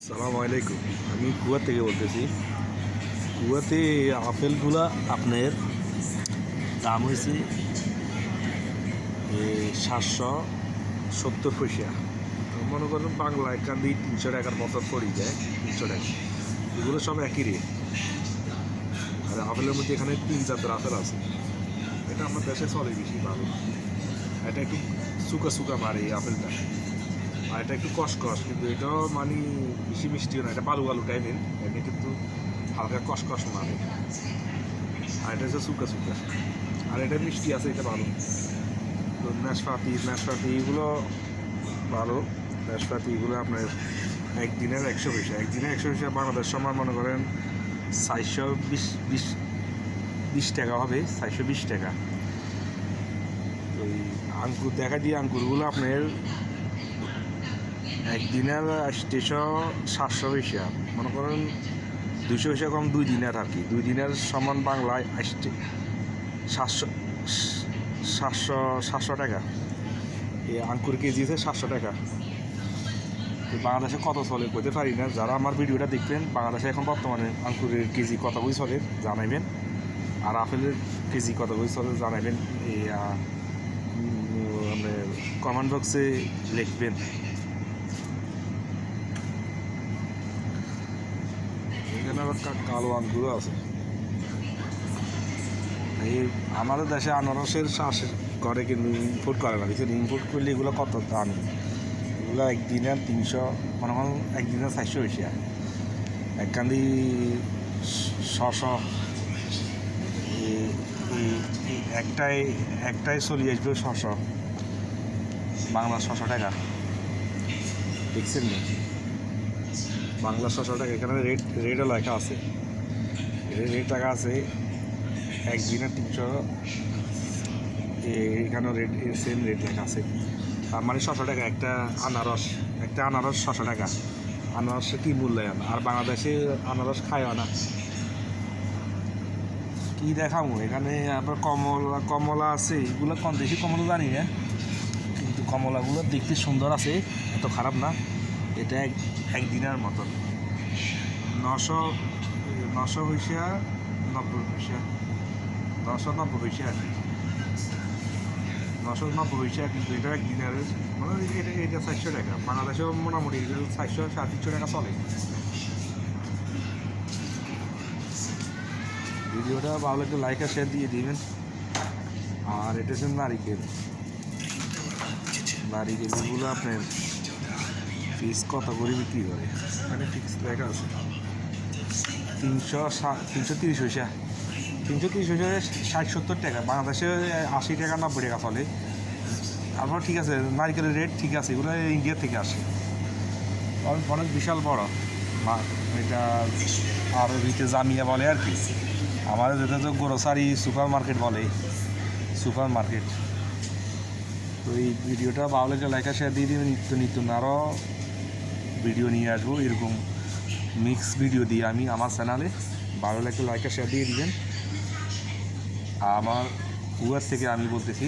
সালামু আলাইকুম। আমি কুয়া থেকে বলতেছি। কুয়াতে আপেলগুলা আপনার দাম হয়েছে 770 পয়সা। মনে করেন বাংলা এখান দিয়ে 300 টাকার মতো পড়ে যায়। 300 টাকা এগুলো সব একই রেট। আর আপেলের মধ্যে এখানে 3 জাতের আপেল আছে। এটা আমার দেশে চলে বেশি ভালো। এটা একটু সুকা সুকা মারে এই আপেলটা, আর এটা একটু কসকস, কিন্তু এটাও মানে বেশি মিষ্টিও না। এটা বালু বালু টাইপের, এটা কিন্তু হালকা কসকস মারে। আর এটা হচ্ছে সুকা সুকা, আর এটা মিষ্টি আছে, এটা ভালো। তো নাশপাতি এগুলো ভালো। নাশপাতি এগুলো আপনার একদিনের 100 পয়সা। একদিনের 100 পয়সা বাংলাদেশ সময় মনে করেন 420 টাকা হবে। 420 টাকা। ওই আঙ্কুর দেখা দিয়ে আঙ্কুরগুলো আপনার একদিনের 700 পয়সা। মনে করেন 200 পয়সা কম 2 দিনের আর কি। 2 দিনের সমান বাংলায় 700 টাকা। এই আঙ্কুর কেজি আছে 700 টাকা। তো বাংলাদেশে কত চলে বলতে পারি না। যারা আমার ভিডিওটা দেখবেন, বাংলাদেশে এখন বর্তমানে আঙ্কুরের কেজি কত বই চলে জানাইবেন, আর আপেলের কেজি কত বই চলে জানাইবেন। এই মানে কমেন্ট বক্সে লিখবেন। এখানে আবার কালো আঙ্গুরও আছে। এই আমাদের দেশে আনারসের চাষ করে, কিন্তু ইম্পোর্ট করে না। দেখছেন, ইম্পোর্ট করলে এগুলো কত দাম। এগুলো একদিনের 300, মনে হয় একদিনের 400 পয়সা। একখানি 600। একটাই চলে আসবে 600, বাংলা 600 টাকা। দেখছেন না, বাংলা 600 টাকা। এখানে রেটও লেখা আছে, রেট টাকা আছে। একদিনের 300, এখানেও রেট সেম রেট লেখা আছে। তার মানে 600 টাকা একটা আনারস। 600 টাকা। আনারসের কী মূল্যায়ন! আর বাংলাদেশে আনারস খায়ও না। কী দেখাবো এখানে? আবার কমলা আছে। এগুলো কম বেশি কমলা জানি না, কিন্তু কমলাগুলো দেখতে সুন্দর আছে, এত খারাপ না। এটা একদিনের মতন 900 পয়সা, 90 পয়সা, 990 পয়সা আর কি। 990 পয়সা, কিন্তু এটা একদিনের মানে এটা 400 টাকা। বাংলাদেশেও মোটামুটি 400-300 টাকা চলে। ভিডিওটা ভালো একটু লাইক আর শেয়ার দিয়ে দিবেন। আর এটা হচ্ছে নারিকেলগুলো আপনার পিস কত করে বিক্রি করে, মানে ফিক্স লেখা আছে 330 পয়সা। 330 পয়সা 60-70 টাকা। বাংলাদেশে 80 টাকা 90 টাকা চলে। তারপর ঠিক আছে, নারিকেলের রেট ঠিক আছে। এগুলো ইন্ডিয়া থেকে আসে, অনেক বিশাল বড়। এটা আরবিতে জামিয়া বলে আর কি। আমাদের যেটা তো গ্রোসারি সুপার মার্কেট বলে, সুপার মার্কেট। তো এই ভিডিওটা ভালো লাগলে লাইক আর শেয়ার দিয়ে দিবেন। নিত্য আরও ভিডিও নিয়ে আসবো এরকম মিক্স ভিডিও দিয়ে আমি আমার চ্যানেলে। ভালো লাগলে লাইক আর শেয়ার দিয়ে দিবেন। আমার কুয়ার থেকে আমি বলতেছি।